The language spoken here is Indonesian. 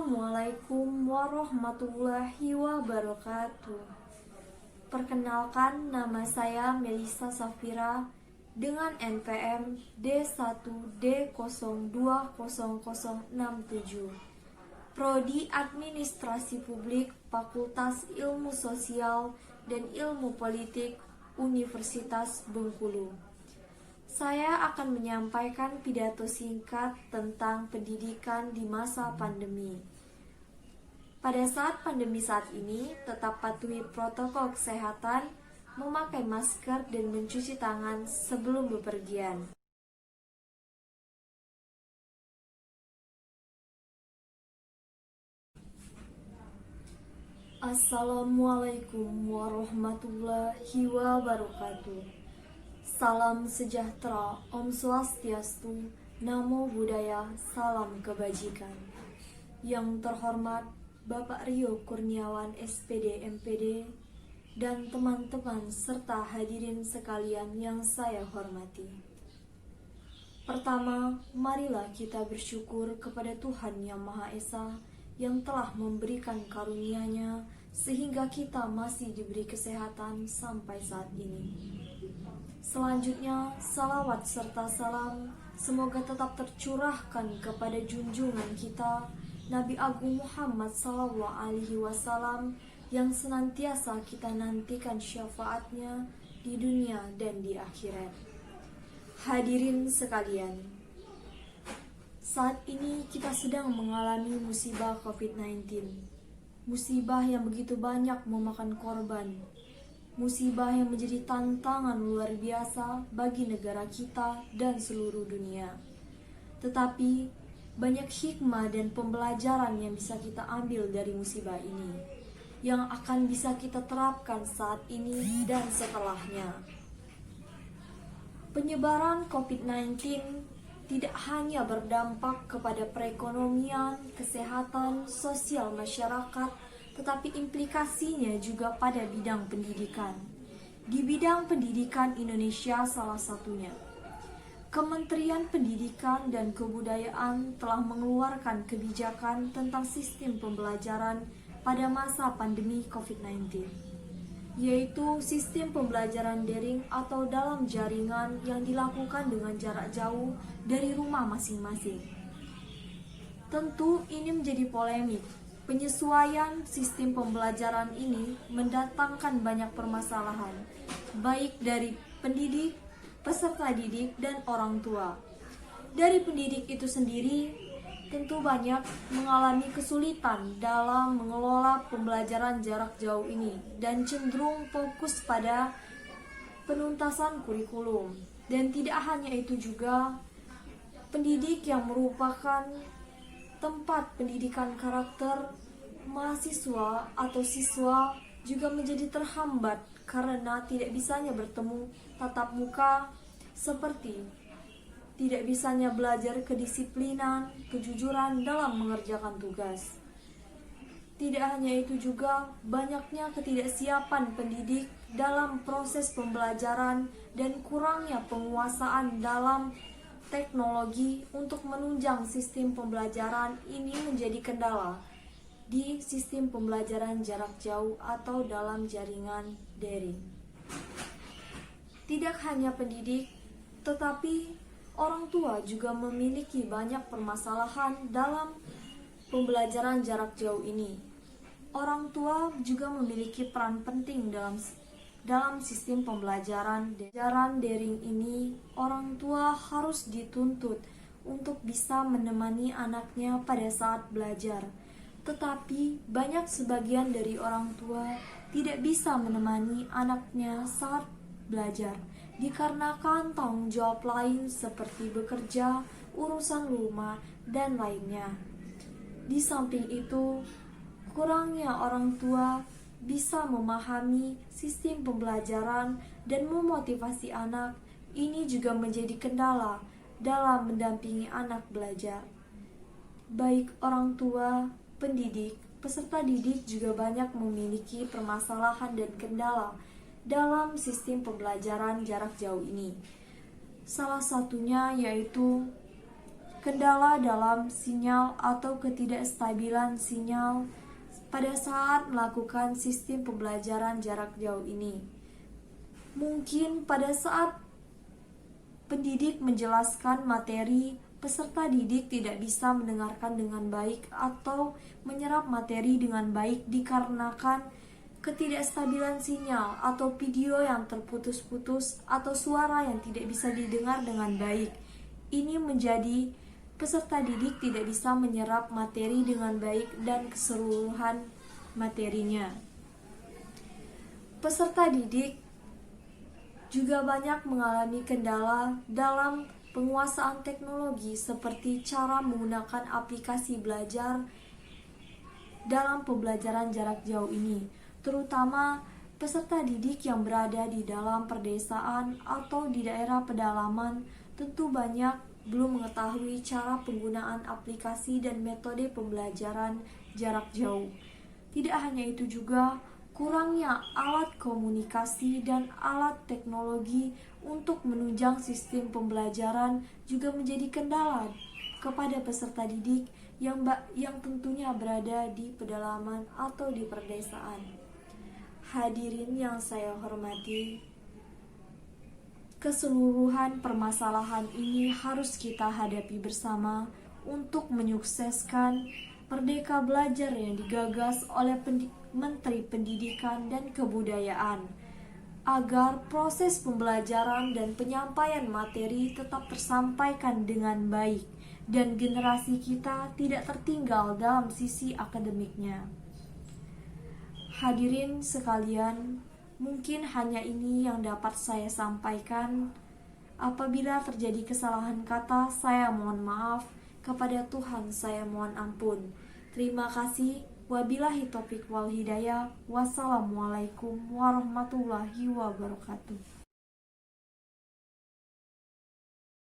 Assalamualaikum warahmatullahi wabarakatuh. Perkenalkan, nama saya Melisa Safira dengan NPM D1D020067, Prodi Administrasi Publik, Fakultas Ilmu Sosial dan Ilmu Politik, Universitas Bengkulu. Saya akan menyampaikan pidato singkat tentang pendidikan di masa pandemi. Pada saat pandemi saat ini, tetap patuhi protokol kesehatan, memakai masker dan mencuci tangan sebelum bepergian. Assalamualaikum warahmatullahi wabarakatuh. Salam sejahtera, Om Swastiastu, Namo Buddhaya, salam kebajikan. Yang terhormat Bapak Rio Kurniawan SPD MPD dan teman-teman serta hadirin sekalian yang saya hormati. Pertama, marilah kita bersyukur kepada Tuhan Yang Maha Esa yang telah memberikan karunia-Nya sehingga kita masih diberi kesehatan sampai saat ini. Selanjutnya, salawat serta salam semoga tetap tercurahkan kepada junjungan kita Nabi Agung Muhammad SAW yang senantiasa kita nantikan syafaatnya di dunia dan di akhirat. Hadirin sekalian, saat ini kita sedang mengalami musibah COVID-19, musibah yang begitu banyak memakan korban, musibah yang menjadi tantangan luar biasa bagi negara kita dan seluruh dunia. Tetapi banyak hikmah dan pembelajaran yang bisa kita ambil dari musibah ini, yang akan bisa kita terapkan saat ini dan setelahnya. Penyebaran COVID-19 tidak hanya berdampak kepada perekonomian, kesehatan, sosial masyarakat, tetapi implikasinya juga pada bidang pendidikan. Di bidang pendidikan Indonesia salah satunya. Kementerian Pendidikan dan Kebudayaan telah mengeluarkan kebijakan tentang sistem pembelajaran pada masa pandemi COVID-19, yaitu sistem pembelajaran daring atau dalam jaringan yang dilakukan dengan jarak jauh dari rumah masing-masing. Tentu ini menjadi polemik. Penyesuaian sistem pembelajaran ini mendatangkan banyak permasalahan, baik dari pendidik, peserta didik, dan orang tua. Dari pendidik itu sendiri, tentu banyak mengalami kesulitan dalam mengelola pembelajaran jarak jauh ini dan cenderung fokus pada penuntasan kurikulum. Dan tidak hanya itu juga, pendidik yang merupakan tempat pendidikan karakter mahasiswa atau siswa juga menjadi terhambat karena tidak bisanya bertemu tatap muka, seperti tidak bisanya belajar kedisiplinan, kejujuran dalam mengerjakan tugas. Tidak hanya itu juga, banyaknya ketidaksiapan pendidik dalam proses pembelajaran dan kurangnya penguasaan dalam teknologi untuk menunjang sistem pembelajaran ini menjadi kendala di sistem pembelajaran jarak jauh atau dalam jaringan daring. Tidak hanya pendidik, tetapi orang tua juga memiliki banyak permasalahan dalam pembelajaran jarak jauh ini. Orang tua juga memiliki peran penting dalam sistem pembelajaran daring ini. Orang tua harus dituntut untuk bisa menemani anaknya pada saat belajar. Tetapi banyak sebagian dari orang tua tidak bisa menemani anaknya saat belajar, dikarenakan tanggung jawab lain seperti bekerja, urusan rumah, dan lainnya. Di samping itu, kurangnya orang tua bisa memahami sistem pembelajaran dan memotivasi anak, ini juga menjadi kendala dalam mendampingi anak belajar. Baik orang tua, pendidik, peserta didik juga banyak memiliki permasalahan dan kendala dalam sistem pembelajaran jarak jauh ini. Salah satunya yaitu kendala dalam sinyal atau ketidakstabilan sinyal pada saat melakukan sistem pembelajaran jarak jauh ini. Mungkin pada saat pendidik menjelaskan materi, peserta didik tidak bisa mendengarkan dengan baik atau menyerap materi dengan baik dikarenakan ketidakstabilan sinyal atau video yang terputus-putus atau suara yang tidak bisa didengar dengan baik. Ini menjadi peserta didik tidak bisa menyerap materi dengan baik dan keseluruhan materinya. Peserta didik juga banyak mengalami kendala dalam penguasaan teknologi seperti cara menggunakan aplikasi belajar dalam pembelajaran jarak jauh ini, terutama peserta didik yang berada di dalam perdesaan atau di daerah pedalaman tentu banyak belum mengetahui cara penggunaan aplikasi dan metode pembelajaran jarak jauh. Tidak hanya itu juga, kurangnya alat komunikasi dan alat teknologi untuk menunjang sistem pembelajaran juga menjadi kendala kepada peserta didik yang tentunya berada di pedalaman atau di perdesaan. Hadirin yang saya hormati, keseluruhan permasalahan ini harus kita hadapi bersama untuk menyukseskan Merdeka Belajar yang digagas oleh Menteri Pendidikan dan Kebudayaan, agar proses pembelajaran dan penyampaian materi tetap tersampaikan dengan baik dan generasi kita tidak tertinggal dalam sisi akademiknya. Hadirin sekalian, mungkin hanya ini yang dapat saya sampaikan. Apabila terjadi kesalahan kata, saya mohon maaf. Kepada Tuhan saya mohon ampun. Terima kasih. Wabillahi taufiq wal hidayah. Wassalamualaikum warahmatullahi wabarakatuh.